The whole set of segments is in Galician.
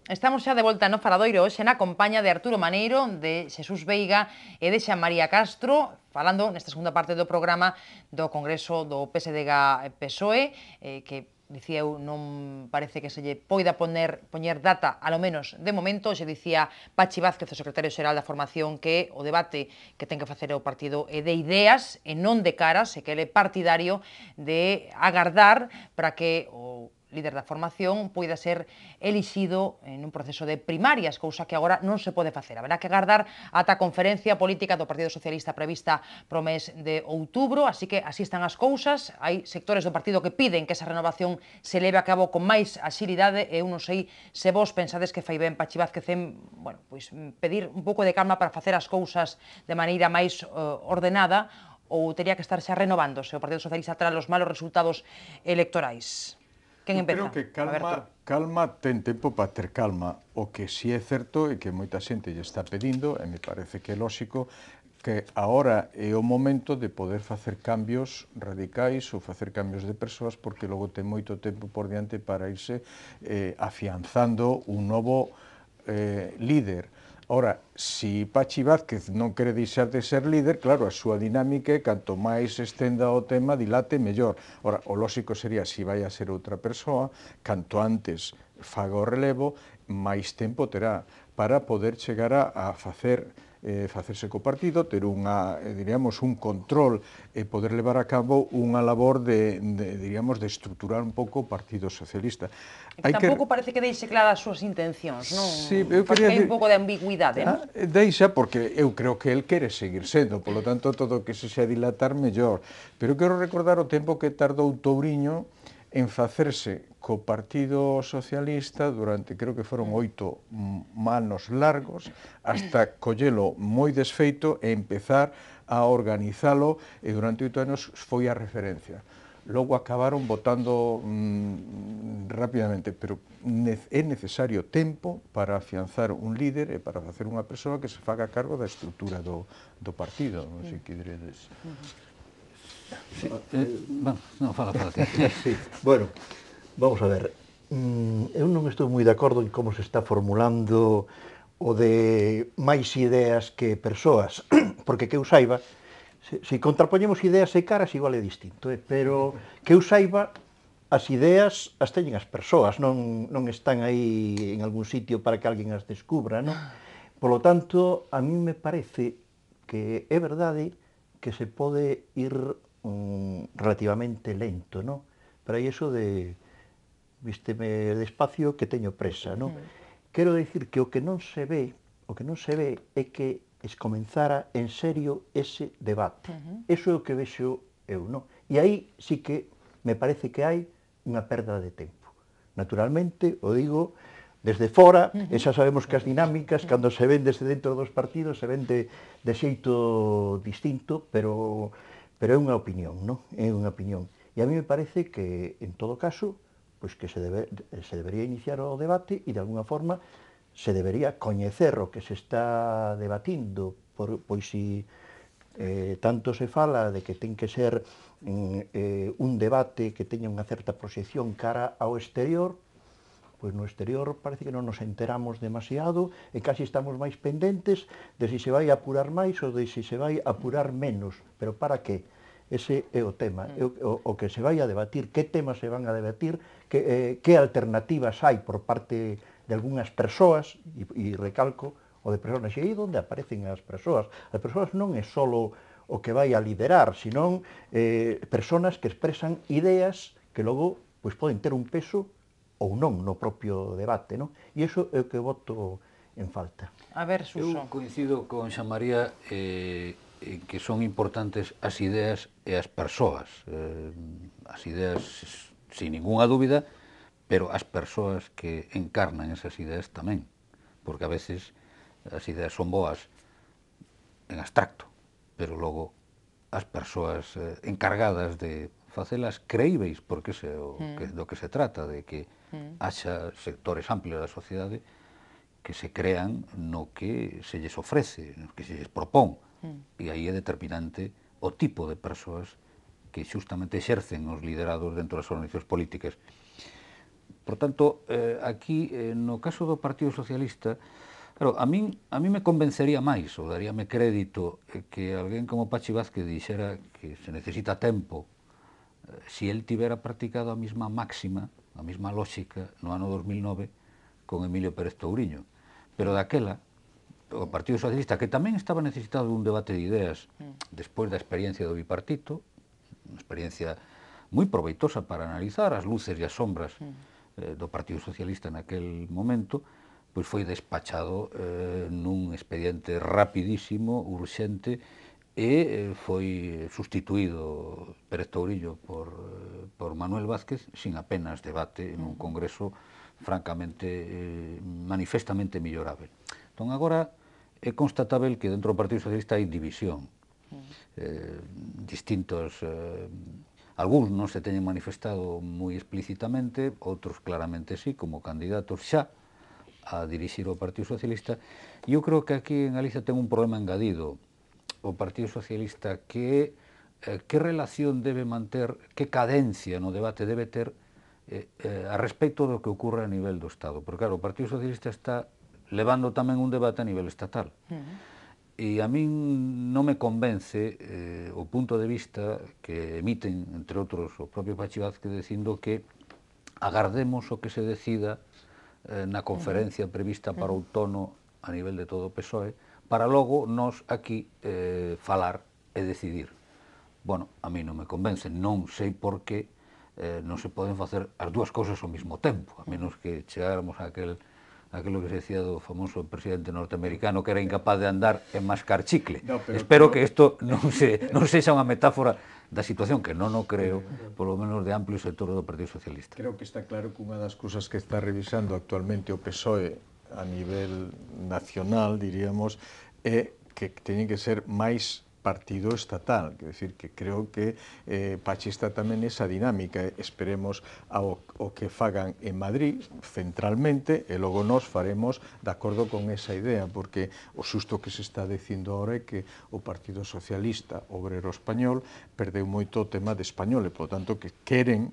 Estamos xa de volta no Faladoiro hoxe na compaña de Arturo Maneiro, de Xesús Veiga e de Xa María Castro, falando nesta segunda parte do programa do Congreso do PSDG-PSOE, que dicía eu, non parece que se lle poida poñer data, alo menos de momento. Xe dicía Pachi Vázquez, o secretario xeral da formación, que o debate que ten que facer o partido é de ideas e non de caras, e que ele é partidario de agardar para que o líder da formación poida ser elixido nun proceso de primarias, cousa que agora non se pode facer. Haberá que agardar ata a conferencia política do Partido Socialista prevista pro mes de outubro, así que así están as cousas. Hai sectores do partido que piden que esa renovación se leve a cabo con máis axilidade, e eu non sei se vos pensades que fai ben Pachi Vázquez en, bueno, pois, pedir un pouco de calma para facer as cousas de maneira máis ordenada, ou teria que estar xa renovándose o Partido Socialista tras os malos resultados electorais. Quen Eu creo empeza? que A ver, Arturo. calma ten tempo para ter calma. O que si é certo é que moita xente lle está pedindo, e me parece que é lóxico, que agora é o momento de poder facer cambios radicais ou facer cambios de persoas, porque logo ten moito tempo por diante para irse afianzando un novo líder. Ora, se Pachi Vázquez non quere deixar de ser líder, claro, a súa dinámica é canto máis estenda o tema, dilate, mellor. Ora, o lóxico sería, se vai a ser outra persoa, canto antes faga o relevo, máis tempo terá para poder chegar a facerse co partido, ter diríamos, un control e poder levar a cabo unha labor diríamos, de estruturar un pouco o Partido Socialista. Tampouco parece que deixe claras as súas intencións, non? Sí, eu Parece quería que hai un decir, pouco de ambigüidade, non? deixa, porque eu creo que el quere seguir sendo, polo tanto, todo o que se xa dilatar, mellor. Pero quero recordar o tempo que tardou Touriño en facerse co Partido Socialista durante, creo que foron 8 anos largos, hasta collelo moi desfeito e empezar a organizalo, e durante 8 anos foi a referencia. Logo acabaron votando rapidamente, pero é necesario tempo para afianzar un líder e para facer unha persoa que se faga cargo da estrutura do partido, non sei que diredes. Non, fala ti. Sí, bueno, vamos a ver. Eu non estou moi de acordo en como se está formulando o de máis ideas que persoas, porque que eu saiba, se contrapoñemos ideas e caras igual é distinto, pero que eu saiba, as ideas as teñen as persoas, non están aí en algún sitio para que alguén as descubra, non? Polo tanto, a mí me parece que é verdade que se pode ir relativamente lento, non? Pero hai iso de vísteme despacio que teño presa, non? Quero dicir que o que non se ve é que es comenzara en serio ese debate. Eso é o que vexo eu, non? E aí sí que me parece que hai unha perda de tempo. Naturalmente, o digo desde fora, e xa sabemos que as dinámicas, cando se ven desde dentro dos partidos, se ven de xeito distinto, pero é unha opinión, non? É unha opinión. E a mí me parece que, en todo caso, pois que se debería iniciar o debate e, de alguna forma, se debería coñecer o que se está debatindo, pois se tanto se fala de que ten que ser un debate que teña unha certa proxección cara ao exterior, pois no exterior parece que non nos enteramos demasiado e casi estamos máis pendentes de se vai apurar máis ou de se vai apurar menos, pero para que? Ese é o tema, o que se vai a debatir, que temas se van a debatir, que alternativas hai por parte de algunhas persoas, e recalco, o de persoas, e aí onde aparecen as persoas. As persoas non é só o que vai a liderar, senón persoas que expresan ideas que logo pois poden ter un peso ou non no propio debate, non? E iso é o que voto en falta. A ver, Suso. Eu coincido con Xa María en que son importantes as ideas e as persoas. As ideas, sin ninguna dúbida, pero as persoas que encarnan esas ideas tamén, porque a veces as ideas son boas en abstracto, pero logo as persoas encargadas de facelas creíveis, porque do que se trata, de que haxa sectores amplios da sociedade que se crean no que se lles ofrece, no que se lles propón, e aí é determinante o tipo de persoas que xustamente exercen os liderados dentro das organizacións políticas. Por tanto, aquí, no caso do Partido Socialista, claro, a mí me convencería máis, ou daríame crédito, que alguén como Pachi Vázquez dixera que se necesita tempo, si él tivera practicado a mesma máxima, a mesma lógica, no ano 2009, con Emilio Pérez Touriño. Pero daquela, o Partido Socialista, que tamén estaba necesitado dun debate de ideas despois da experiencia do bipartito, unha experiencia moi proveitosa para analizar as luces e as sombras do Partido Socialista naquel momento, pois foi despachado nun expediente rapidísimo, urxente, e foi sustituído Pérez Touriño por Manuel Vázquez sin apenas debate nun congreso francamente, manifestamente mellorável. Entón, agora é constatável que dentro do Partido Socialista hai división. Distintos... Algúns non se teñen manifestado moi explícitamente, outros claramente sí, como candidatos xa a dirixir o Partido Socialista. E eu creo que aquí en Galicia ten un problema engadido o Partido Socialista, que relación debe manter, que cadencia no debate debe ter a respecto do que ocorre a nivel do Estado. Porque, claro, o Partido Socialista está levando tamén un debate a nivel estatal. E a min non me convence o punto de vista que emiten, entre outros, o propio Pachi Vázquez, dicindo que agardemos o que se decida na conferencia prevista para outono a nivel de todo o PSOE, para logo nós aquí falar e decidir. Bueno, a mí non me convence, non sei por que non se poden facer as dúas cousas ao mesmo tempo, a menos que chegáramos a aquilo que se decía do famoso presidente norteamericano, que era incapaz de andar en mascar chicle. No, espero que isto non sexa unha metáfora da situación, que non o creo, polo menos de amplio sector do Partido Socialista. Creo que está claro que unha das cousas que está revisando actualmente o PSOE a nivel nacional, diríamos, é que teñen que ser máis partido estatal, quer decir que creo que Pachi está tamén nesa dinámica, esperemos ao que fagan en Madrid centralmente e logo nós faremos de acordo con esa idea, porque o susto que se está dicindo agora é que o Partido Socialista Obrero Español perdeu moito o tema de español e, por tanto, que queren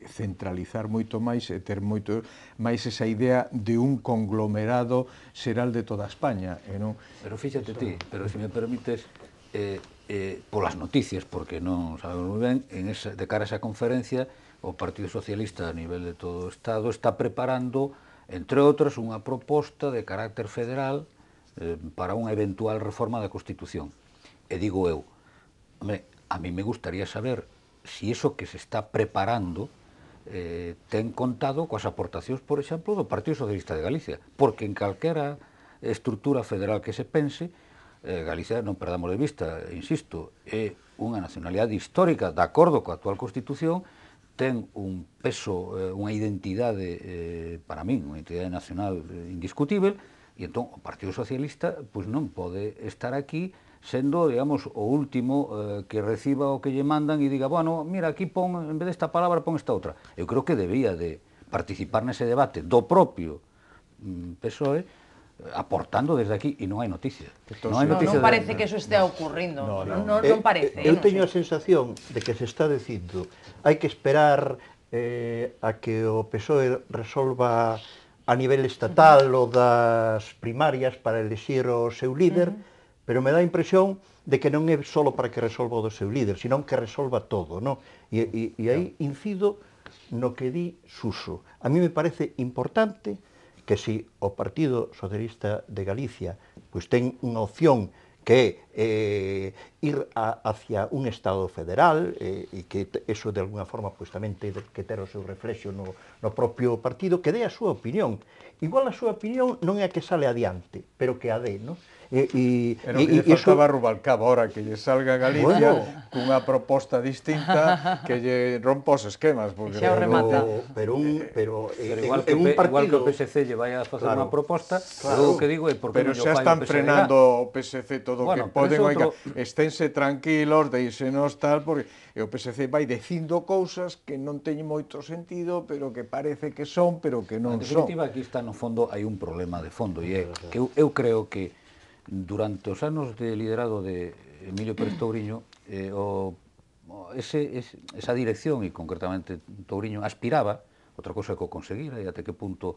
centralizar moito máis e ter moito máis esa idea de un conglomerado xeral de toda España. Pero fíxate ti, pero se me permites, polas noticias, porque non sabemos moi ben, de cara a esa conferencia, o Partido Socialista a nivel de todo o Estado está preparando, entre outras, unha proposta de carácter federal para unha eventual reforma da Constitución. E digo eu, a mí me gustaría saber si iso que se está preparando ten contado coas aportacións, por exemplo, do Partido Socialista de Galicia, porque en calquera estrutura federal que se pense, Galicia, non perdamos de vista, insisto, é unha nacionalidade histórica, de acordo coa actual Constitución, ten un peso, unha identidade, para min, unha identidade nacional indiscutível, e entón o Partido Socialista non pode estar aquí sendo, digamos, o último que reciba o que lle mandan e diga, bueno, mira, aquí pon, en vez desta palabra, pon esta outra. Eu creo que debía de participar nese debate do propio PSOE, aportando desde aquí, e non hai noticia. Non parece que eso estea ocurrindo, non parece. Eu teño a sensación de que se está dicindo hai que esperar a que o PSOE resolva a nivel estatal o das primarias para elexir o seu líder, pero me dá a impresión de que non é só para que resolva o do seu líder, senón que resolva todo, non? E aí incido no que di Suso. A mí me parece importante que si o Partido Socialista de Galicia pois ten unha opción que é ir hacia un Estado federal e que eso de alguna forma pois tamén ten que ter o seu reflexo no propio partido, que dé a súa opinión. Igual a súa opinión non é a que sale adiante, pero que a dé, non? Pero que lle faltaba a Rubalcaba ahora que lle salga a Galicia cunha proposta distinta que lle rompa os esquemas. Xa o remata. Pero igual que o PSC lle vai a facer unha proposta, o que digo é porque non lle fai o PSC. Pero xa están frenando o PSC todo o que poden. Esténse tranquilos, deixenos tal, porque o PSC vai dicindo cousas que non teñen moito sentido, pero que parece que son, pero que non son. En definitiva, aquí está no fondo, hai un problema de fondo, e é que eu creo que durante os anos de liderado de Emilio Pérez Touriño, esa dirección, e concretamente Touriño, aspiraba outra cousa que o conseguira e até que punto,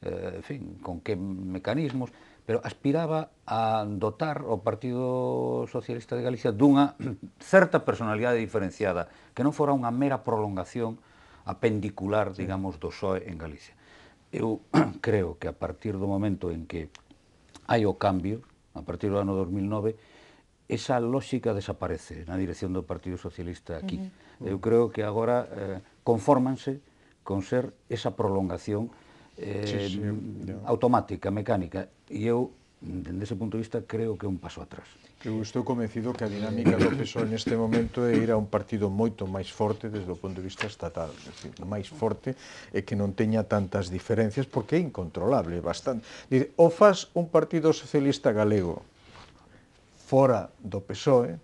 en fin, con que mecanismos, pero aspiraba a dotar o Partido Socialista de Galicia dunha certa personalidade diferenciada, que non fora unha mera prolongación apendicular, digamos, do PSOE en Galicia. Eu creo que a partir do momento en que hai o cambio, a partir do ano 2009, esa lógica desaparece na dirección do Partido Socialista aquí. Eu creo que agora confórmanse con ser esa prolongación automática, mecánica, e eu, dende ese punto de vista, creo que é un paso atrás. Eu estou convencido que a dinámica do PSOE neste momento é ir a un partido moito máis forte desde o punto de vista estatal, é dicir, máis forte e que non teña tantas diferencias, porque é incontrolable, bastante. O faz un Partido Socialista Galego fora do PSOE,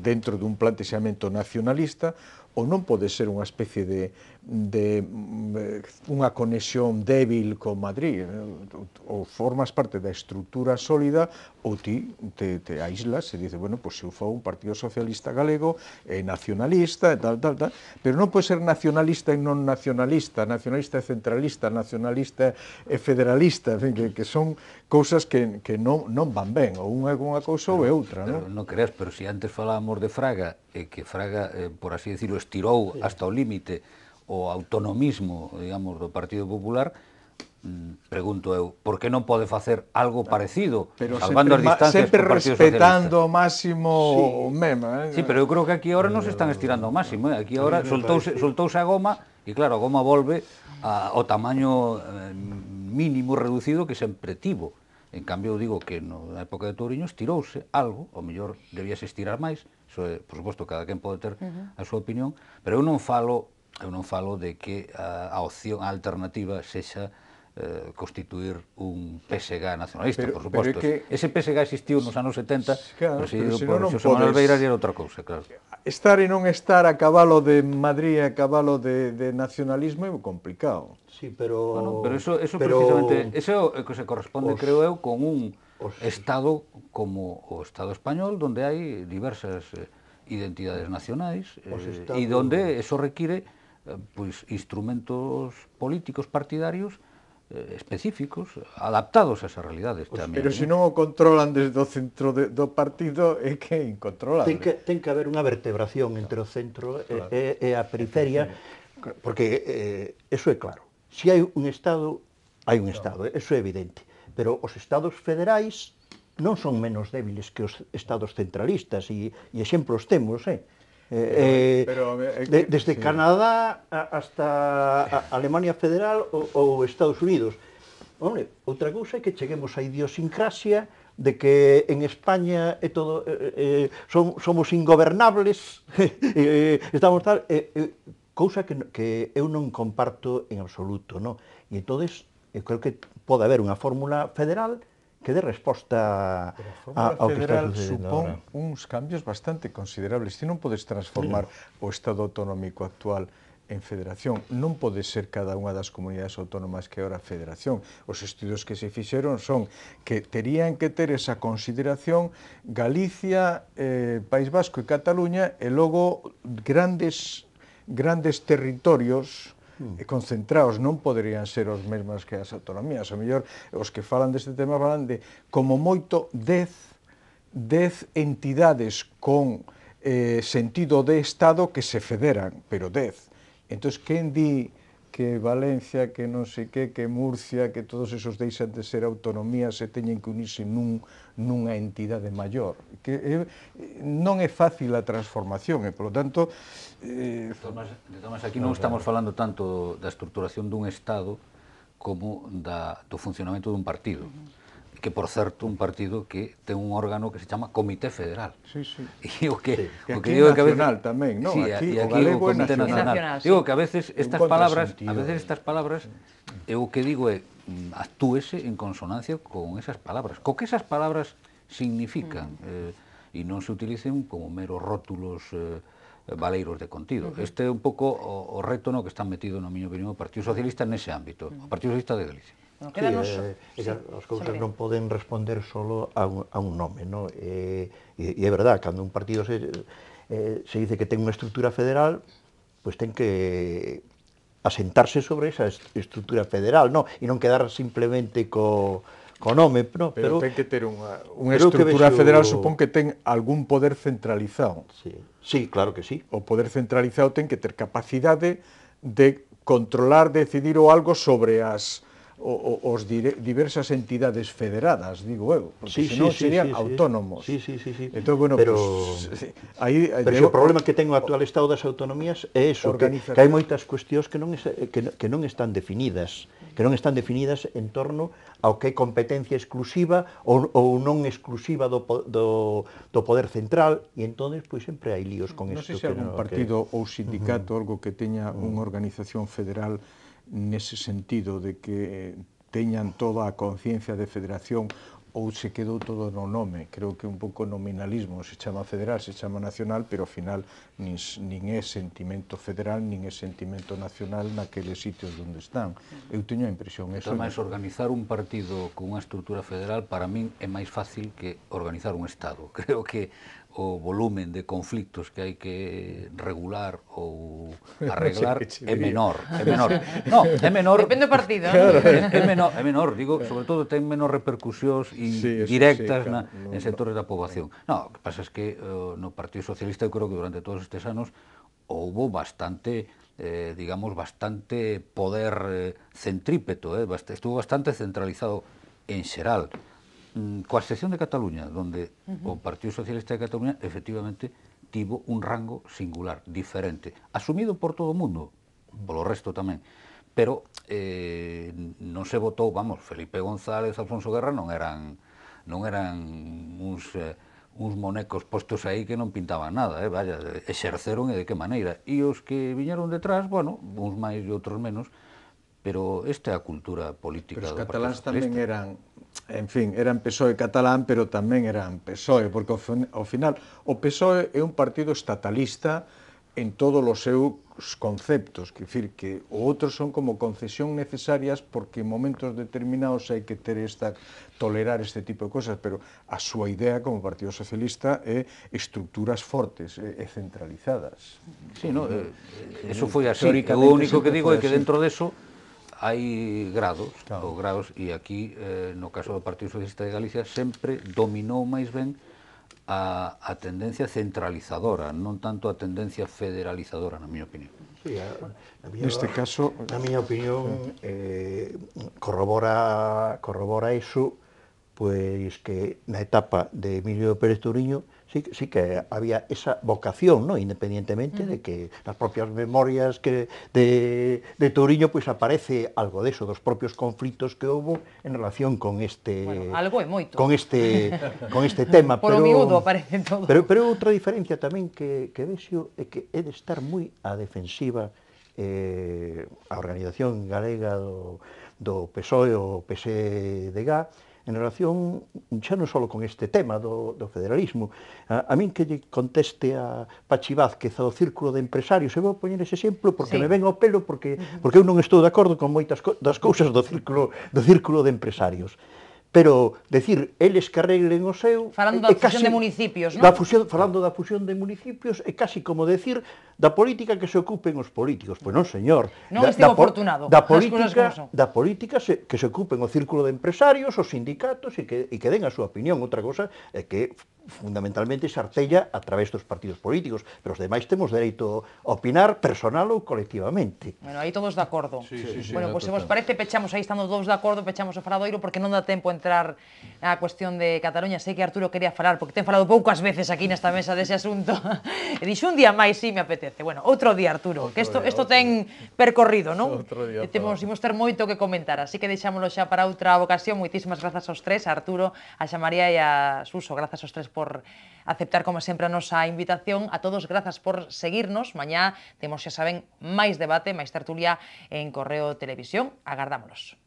dentro dun plantexamento nacionalista, ou non pode ser unha especie de unha conexión débil con Madrid, ou formas parte da estrutura sólida, ou ti te aíslas e dices, bueno, pois eu fo un Partido Socialista Galego, nacionalista, e tal, pero non pode ser nacionalista e non nacionalista, nacionalista e centralista, nacionalista e federalista, en fin, que son cousas que non van ben, ou unha é unha cousa ou é outra, non? Non creas, pero se antes falábamos de Fraga, e que Fraga, por así decirlo, estirou hasta o límite o autonomismo, digamos, do Partido Popular, pregunto eu, por que non pode facer algo parecido, pero salvando as distancias sempre co Partido respetando Socialista? ao máximo o mema. Sí, pero eu creo que aquí ahora non se están estirando ao máximo, aquí ahora soltouse a goma, e claro, a goma volve ao tamaño mínimo reducido que sempre tivo. En cambio, eu digo que na época de Touriño estirouse algo, ou mellor debíase estirar máis, iso é, por suposto, cada quen pode ter a súa opinión, pero eu non falo de que a opción, a alternativa sexa constituir un PSG nacionalista, por suposto. Ese PSG existiu nos anos 70, presidido por Xosé Manuel Beiras, e era outra cousa, claro. Estar e non estar a cabalo de Madrid e a cabalo de nacionalismo é complicado. Sí, pero... Bueno, pero eso precisamente, eso é o que se corresponde, creo eu, con un Estado como o Estado español, donde hai diversas identidades nacionais, e donde eso require pois instrumentos políticos partidarios específicos, adaptados a esas realidades tamén. Pero se non o controlan desde o centro do partido é que é incontrolable. Ten que haber unha vertebración entre o centro e a periferia, porque eso é claro. Se hai un Estado, eso é evidente. Pero os Estados federais non son menos débiles que os Estados centralistas, e exemplos temos, desde Canadá hasta Alemania Federal ou Estados Unidos. Outra cousa é que cheguemos á idiosincrasia de que en España é todo somos ingobernables, estamos tal, cousa que eu non comparto en absoluto, non? E entonces eu creo que pode haber unha fórmula federal que dé resposta ao que está sucedendo. A federal supón uns cambios bastante considerables. Ti non podes transformar o Estado autonómico actual en federación. Non pode ser cada unha das comunidades autónomas que agora federación. Os estudios que se fixeron son que terían que ter esa consideración Galicia, País Vasco e Cataluña, e logo grandes territorios concentrados non poderían ser os mesmos que as autonomías. A mellor, os que falan deste tema falan de, como moito, 10 entidades con sentido de Estado que se federan, pero 10. Entón, quen di que Valencia, que non sei que Murcia, que todos esos deixan de ser autonomías e teñen que unirse nunha entidade maior? Que non é fácil a transformación, e, polo tanto... De todas, aquí non estamos falando tanto da estructuración dun Estado como do funcionamento dun partido. Que, por certo, un partido que ten un órgano que se chama Comité Federal. Sí, sí. E o que digo que nacional tamén, non? Sí, aquí o galego é nacional. Digo que a veces estas palabras, eu o que digo é actúese en consonancia con esas palabras, co que esas palabras significan, e non se utilicen como meros rótulos valeiros de contido. Este é un pouco o reto no que están metido, na miña opinión, o Partido Socialista nese ámbito, o Partido Socialista de Galicia. As cousas non poden responder solo a un nome, non? E é verdad, cando un partido se dice que ten unha estrutura federal, pois ten que asentarse sobre esa estrutura federal, non? E non quedar simplemente co nome, no? Pero ten que ter unha pero que estrutura vexo- federal, supón que ten algún poder centralizado. Sí, claro que sí. O poder centralizado ten que ter capacidade de controlar, decidir o algo sobre os diversas entidades federadas, digo eu, porque senón serían autónomos. Sí. Entón, bueno, pero pues, aí o problema que ten o actual estado das autonomías é eso, que hai moitas cuestións que non están definidas, en torno ao que é competencia exclusiva ou non exclusiva do poder central, e entón, pois, sempre hai líos con Non isto. sei se algún partido ou sindicato, algo que teña unha organización federal nese sentido de que teñan toda a conciencia de federación, ou se quedou todo no nome. Creo que un pouco nominalismo, se chama federal, se chama nacional, pero ao final nin é sentimento federal, nin é sentimento nacional naqueles sitios onde están. Eu teño a impresión eso. Entón, organizar un partido con unha estrutura federal para min é máis fácil que organizar un Estado. Creo que o volumen de conflictos que hai que regular ou arreglar é menor. No, é menor. Depende do partido, É menor, digo, sobre todo ten menor repercusións directas en sectores da poboación. No, o que pasa é que no Partido Socialista eu creo que durante todos estes anos houbo bastante, digamos, bastante poder centrípeto, estuvo bastante centralizado en xeral. Coa excepción de Cataluña, donde o Partido Socialista de Cataluña efectivamente tivo un rango singular, diferente, asumido por todo o mundo, polo resto tamén, pero non se votou, vamos, Felipe González, Alfonso Guerra non eran uns monecos postos aí que non pintaban nada, vaya, exerceron e de que maneira, e os que viñeron detrás, bueno, uns máis e outros menos, pero esta é a cultura política do Partido Socialista. Pero os cataláns tamén eran, en fin, eran PSOE catalán, pero tamén eran PSOE, porque ao final o PSOE é un partido estatalista en todos os seus conceptos, que decir que outros son como concesión necesarias porque en momentos determinados hai que tolerar este tipo de cosas, pero a súa idea como Partido Socialista é estruturas fortes e centralizadas. Sí, no, eso foi así. O único que digo é que dentro deso hai grados, e aquí, no caso do Partido Socialista de Galicia, sempre dominou máis ben a tendencia centralizadora, non tanto a tendencia federalizadora, na miña opinión. Sí, Neste caso, na miña opinión, corrobora iso, pois que na etapa de Emilio Pérez Touriño sí que había esa vocación, ¿no? Independientemente de que nas propias memorias de Touriño pois aparece algo deso, dos propios conflitos que houbo en relación con este... Bueno, algo é moito. Con este tema. Por o miúdo aparece todo. Pero outra diferencia tamén que vexo é que é de estar moi á defensiva a organización galega do PSOE ou PSDG en relación xa non só con este tema do federalismo. A min que lle conteste a Pachi Vázquez ao círculo de empresarios, e vou poñer ese exemplo porque me ven ao pelo, porque eu non estou de acordo con moitas das cousas do círculo de empresarios. Pero, decir, eles que arreglen o seu... Falando da fusión de municipios, non? Falando da fusión de municipios, é casi como decir da política que se ocupen os políticos. Pois non, señor. Non estivo afortunado. Da política que se ocupen o círculo de empresarios, os sindicatos, e que den a súa opinión. Outra cosa é que fundamentalmente se artella a través dos partidos políticos, pero os demais temos dereito a opinar personal ou colectivamente. Bueno, aí todos de acordo. Bueno, pois se vos parece, pechamos aí, estando todos de acordo, pechamos o faladoiro, porque non dá tempo a entrar na cuestión de Cataluña. Sei que Arturo quería falar, porque ten falado poucas veces aquí nesta mesa dese asunto. E dixo un día máis, sí, me apetece. Bueno, outro día, Arturo, que isto ten percorrido, non? Imos ter moito que comentar, así que deixámoslo xa para outra ocasión. Moitísimas grazas aos tres, a Arturo, a Xamaría e a Suso. Grazas aos tres por aceptar, como sempre, a nosa invitación. A todos, grazas por seguirnos. Mañá temos, xa saben, máis debate, máis tertulia en Correo Televisión. Agardámonos.